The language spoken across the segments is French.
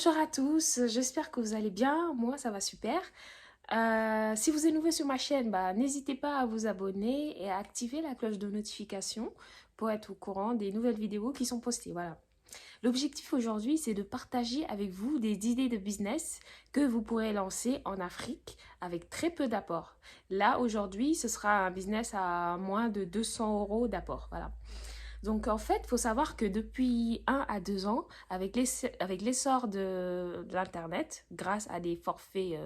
Bonjour à tous, j'espère que vous allez bien. Moi, ça va super. Si vous êtes nouveau sur ma chaîne, n'hésitez pas à vous abonner et à activer la cloche de notification pour être au courant des nouvelles vidéos qui sont postées. Voilà. L'objectif aujourd'hui, c'est de partager avec vous des idées de business que vous pourrez lancer en Afrique avec très peu d'apport. Là, aujourd'hui, ce sera un business à moins de 200 euros d'apport. Voilà. Donc en fait, il faut savoir que depuis 1 à 2 ans, avec l'essor de l'Internet, grâce à des forfaits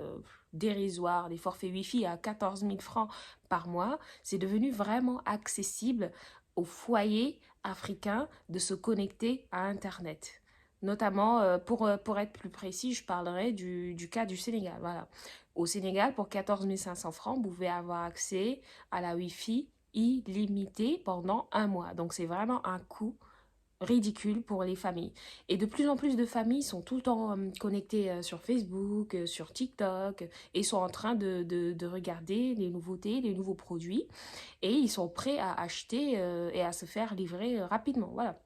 dérisoires, des forfaits Wi-Fi à 14 000 francs par mois, c'est devenu vraiment accessible aux foyers africains de se connecter à Internet. Notamment, pour être plus précis, je parlerai du cas du Sénégal. Voilà. Au Sénégal, pour 14 500 francs, vous pouvez avoir accès à la Wi-Fi illimité pendant un mois. Donc c'est vraiment un coût ridicule pour les familles. Et de plus en plus de familles sont tout le temps connectées sur Facebook, sur TikTok, et sont en train de regarder les nouveautés, les nouveaux produits, et ils sont prêts à acheter et à se faire livrer rapidement. Voilà.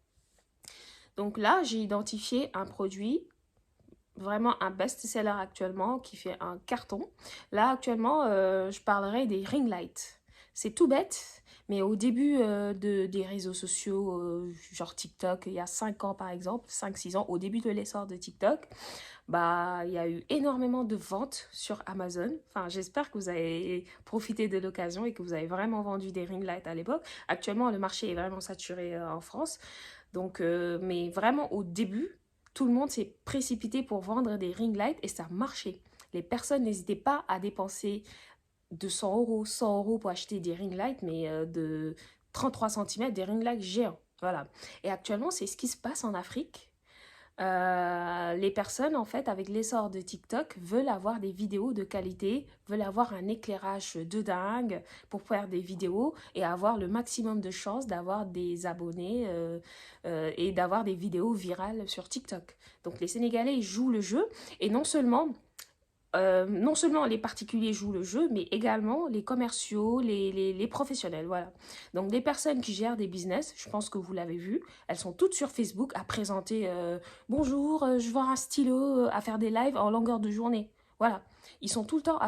Donc là, j'ai identifié un produit vraiment un best-seller actuellement qui fait un carton. Là, actuellement, je parlerai des ring lights. C'est tout bête, mais au début des réseaux sociaux, genre TikTok, il y a 5 ans par exemple, 5 6 ans, au début de l'essor de TikTok, il y a eu énormément de ventes sur Amazon. Enfin, j'espère que vous avez profité de l'occasion et que vous avez vraiment vendu des ring lights à l'époque. Actuellement, le marché est vraiment saturé en France. Donc, mais vraiment au début, tout le monde s'est précipité pour vendre des ring lights et ça marchait. Les personnes n'hésitaient pas à dépenser 200 euros, 100 euros pour acheter des ring lights, mais de 33 centimètres, des ring lights géants. Voilà. Et actuellement, c'est ce qui se passe en Afrique. Les personnes, en fait, avec l'essor de TikTok, veulent avoir des vidéos de qualité, veulent avoir un éclairage de dingue pour faire des vidéos et avoir le maximum de chances d'avoir des abonnés et d'avoir des vidéos virales sur TikTok. Donc les Sénégalais ils jouent le jeu et non seulement les particuliers jouent le jeu, mais également les commerciaux, les professionnels, voilà. Donc des personnes qui gèrent des business, je pense que vous l'avez vu, elles sont toutes sur Facebook à présenter bonjour, je vends un stylo, à faire des lives en longueur de journée. Voilà. Ils sont tout le temps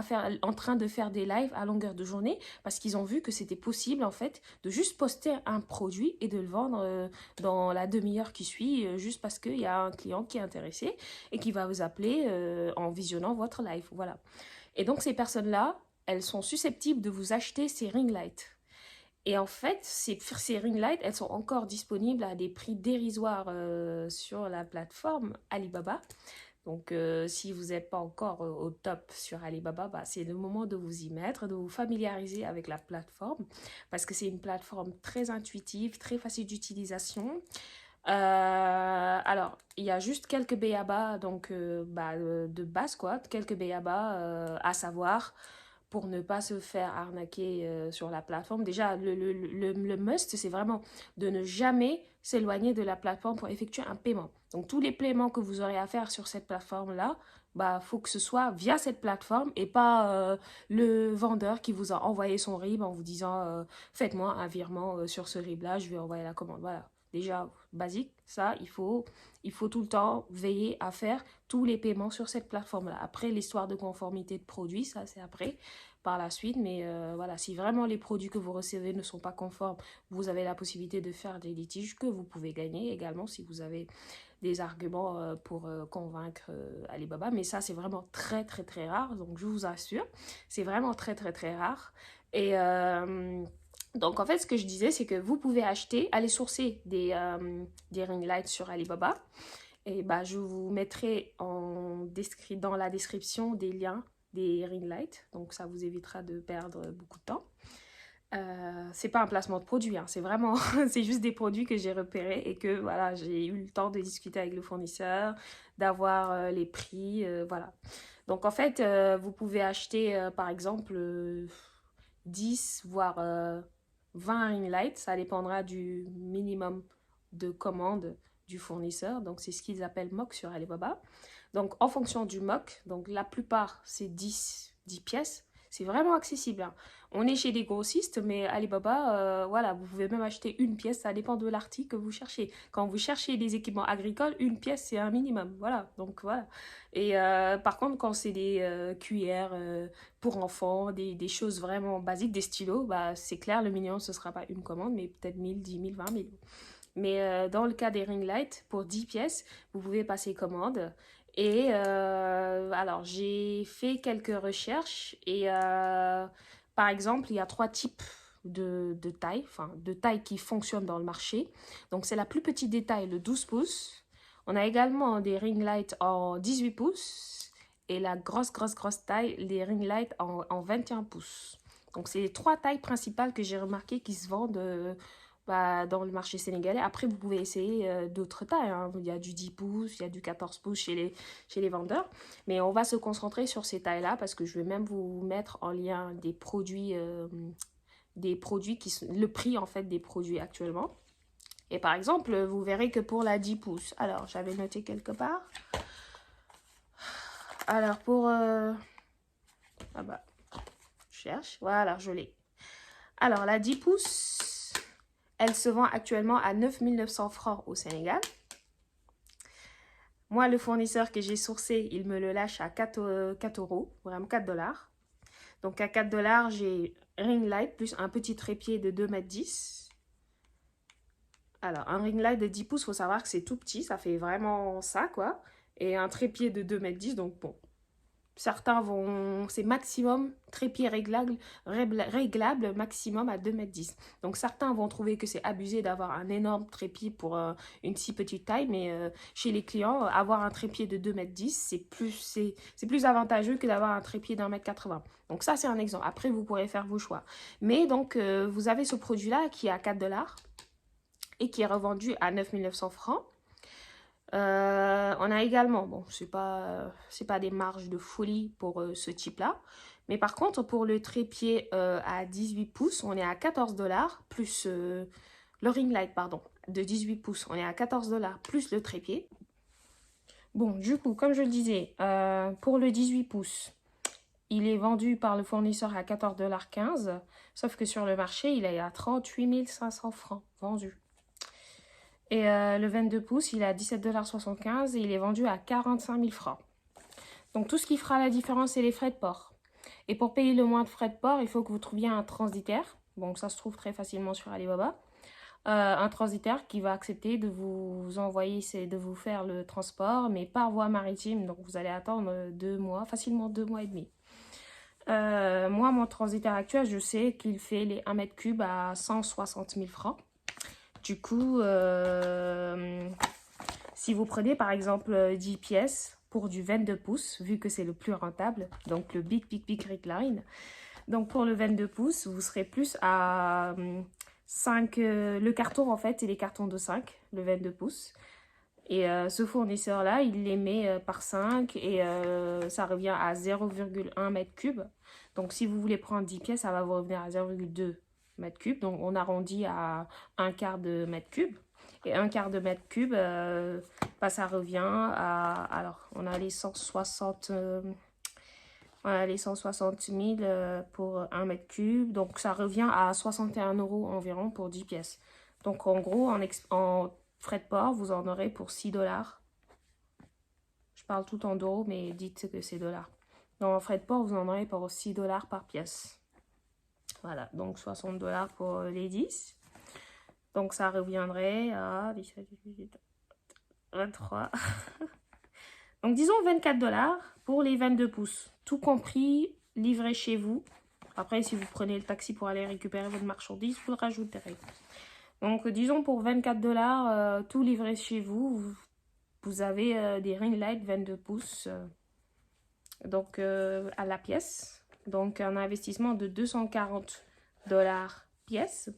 en train de faire des lives à longueur de journée parce qu'ils ont vu que c'était possible en fait de juste poster un produit et de le vendre dans la demi-heure qui suit juste parce qu'il y a un client qui est intéressé et qui va vous appeler en visionnant votre live. Voilà. Et donc, ces personnes-là, elles sont susceptibles de vous acheter ces ring lights. Et en fait, ces ring lights, elles sont encore disponibles à des prix dérisoires sur la plateforme Alibaba. Donc, si vous n'êtes pas encore au top sur Alibaba, c'est le moment de vous y mettre, de vous familiariser avec la plateforme, parce que c'est une plateforme très intuitive, très facile d'utilisation. Alors, il y a juste quelques b.a.-ba, donc de base quoi, quelques b.a.-ba à savoir pour ne pas se faire arnaquer sur la plateforme. Déjà, le must, c'est vraiment de ne jamais s'éloigner de la plateforme pour effectuer un paiement. Donc, tous les paiements que vous aurez à faire sur cette plateforme-là, faut que ce soit via cette plateforme et pas le vendeur qui vous a envoyé son RIB en vous disant faites-moi un virement sur ce RIB-là, je vais envoyer la commande. Voilà. Déjà, basique, ça, il faut tout le temps veiller à faire tous les paiements sur cette plateforme-là. Après, l'histoire de conformité de produits, ça, c'est après, par la suite. Mais voilà, si vraiment les produits que vous recevez ne sont pas conformes, vous avez la possibilité de faire des litiges que vous pouvez gagner également si vous avez des arguments pour convaincre Alibaba. Mais ça, c'est vraiment très, très, très rare. Donc, je vous assure, c'est vraiment très, très, très rare. Et donc, en fait, ce que je disais, c'est que vous pouvez acheter, aller sourcer des ring lights sur Alibaba. Et je vous mettrai dans la description des liens des ring lights. Donc, ça vous évitera de perdre beaucoup de temps. C'est pas un placement de produit, hein, c'est vraiment, c'est juste des produits que j'ai repérés et que voilà, j'ai eu le temps de discuter avec le fournisseur, d'avoir les prix, voilà. Donc en fait, vous pouvez acheter par exemple 10 voire 20 ring lights, ça dépendra du minimum de commandes du fournisseur, donc c'est ce qu'ils appellent MOC sur Alibaba. Donc en fonction du MOC, donc la plupart c'est 10 pièces. C'est vraiment accessible, hein. On est chez des grossistes, mais Alibaba, voilà, vous pouvez même acheter une pièce, ça dépend de l'article que vous cherchez. Quand vous cherchez des équipements agricoles, une pièce, c'est un minimum, voilà, donc voilà. Et par contre, quand c'est des cuillères pour enfants, des choses vraiment basiques, des stylos, bah, c'est clair, le minimum, ce sera pas une commande, mais peut-être 1000, 10 000, 20 000. Mais dans le cas des ring lights, pour 10 pièces, vous pouvez passer commande. Et alors, j'ai fait quelques recherches et par exemple, il y a trois types de tailles, enfin de tailles qui fonctionnent dans le marché. Donc, c'est la plus petite des tailles, le 12 pouces. On a également des ring lights en 18 pouces et la grosse taille, les ring lights en 21 pouces. Donc, c'est les trois tailles principales que j'ai remarquées qui se vendent bah, dans le marché sénégalais. Après, vous pouvez essayer d'autres tailles, hein. Il y a du 10 pouces, il y a du 14 pouces chez les vendeurs. Mais on va se concentrer sur ces tailles-là parce que je vais même vous mettre en lien des produits qui sont le prix en fait des produits actuellement. Et par exemple, vous verrez que pour la 10 pouces, alors j'avais noté quelque part. Alors pour... ah bah, je cherche. Voilà, je l'ai. Alors la 10 pouces, elle se vend actuellement à 9 900 francs au Sénégal. Moi, le fournisseur que j'ai sourcé, il me le lâche à 4 euros, vraiment 4 dollars. Donc à 4 dollars, j'ai ring light plus un petit trépied de 2,10 m. Alors, un ring light de 10 pouces, il faut savoir que c'est tout petit, ça fait vraiment ça, quoi. Et un trépied de 2,10 m, donc bon. Certains vont, c'est maximum, trépied réglable maximum à 2,10 m. Donc certains vont trouver que c'est abusé d'avoir un énorme trépied pour une si petite taille, mais chez les clients, avoir un trépied de 2,10 m, c'est plus avantageux que d'avoir un trépied d'1,80 m. Donc ça, c'est un exemple. Après, vous pourrez faire vos choix. Mais donc, vous avez ce produit-là qui est à 4 dollars et qui est revendu à 9 900 francs. On a également, bon, c'est pas des marges de folie pour ce type-là. Mais par contre, pour le trépied à 18 pouces, on est à 14 dollars plus le ring light, pardon, de 18 pouces. On est à 14 dollars plus le trépied. Bon, du coup, comme je le disais, pour le 18 pouces, il est vendu par le fournisseur à 14,15 $. Sauf que sur le marché, il est à 38 500 francs vendu. Et le 22 pouces, il est à 17,75 $ et il est vendu à 45 000 francs. Donc tout ce qui fera la différence, c'est les frais de port. Et pour payer le moins de frais de port, il faut que vous trouviez un transitaire. Donc ça se trouve très facilement sur Alibaba. Un transitaire qui va accepter de vous envoyer, de vous faire le transport, mais par voie maritime. Donc vous allez attendre 2 mois, facilement 2 mois et demi. Moi, mon transitaire actuel, je sais qu'il fait les 1 mètre cube à 160 000 francs. Du coup, si vous prenez par exemple 10 pièces pour du 22 pouces, vu que c'est le plus rentable, donc le Big Ring. Donc pour le 22 pouces, vous serez plus à 5, le carton en fait, c'est les cartons de 5, le 22 pouces. Et ce fournisseur-là, il les met par 5 et ça revient à 0,1 mètre cube. Donc si vous voulez prendre 10 pièces, ça va vous revenir à 0,2 mètre cube. Donc on arrondit à un quart de mètre cube. Et un quart de mètre cube, bah, ça revient à... Alors, on a les 160 000 pour un mètre cube. Donc ça revient à 61 € environ pour 10 pièces. Donc en gros, en frais de port, vous en aurez pour 6 dollars. Je parle tout en euros, mais dites que c'est dollars. Donc en frais de port, vous en aurez pour 6 dollars par pièce. Voilà, donc 60 dollars pour les 10. Donc ça reviendrait à 23. Donc disons 24 dollars pour les 22 pouces. Tout compris, livré chez vous. Après, si vous prenez le taxi pour aller récupérer votre marchandise, vous le rajouterez. Donc disons pour 24 dollars, tout livré chez vous, vous avez des ring light 22 pouces donc à la pièce. Donc un investissement de 240 dollars pièce.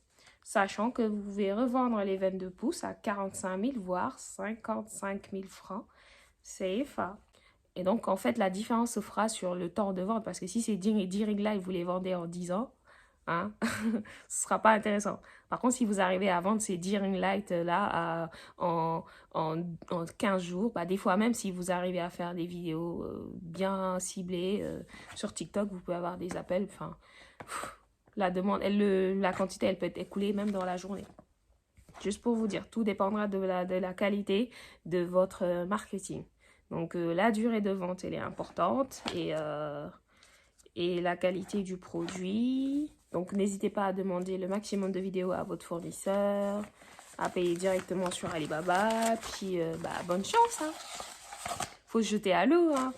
Sachant que vous pouvez revendre les 22 pouces à 45 000, voire 55 000 francs CFA. Et donc, en fait, la différence se fera sur le temps de vente. Parce que si c'est 10 ring light, vous les vendez en 10 ans. hein. Ce sera pas intéressant. Par contre, si vous arrivez à vendre ces Deering Light là en 15 jours, bah, des fois même si vous arrivez à faire des vidéos bien ciblées sur TikTok, vous pouvez avoir des appels. Enfin, la demande, la quantité, elle peut être écoulée même dans la journée. Juste pour vous dire, tout dépendra de la qualité de votre marketing. Donc la durée de vente, elle est importante et la qualité du produit. Donc n'hésitez pas à demander le maximum de vidéos à votre fournisseur, à payer directement sur Alibaba. Puis bah, bonne chance, hein. Faut se jeter à l'eau hein,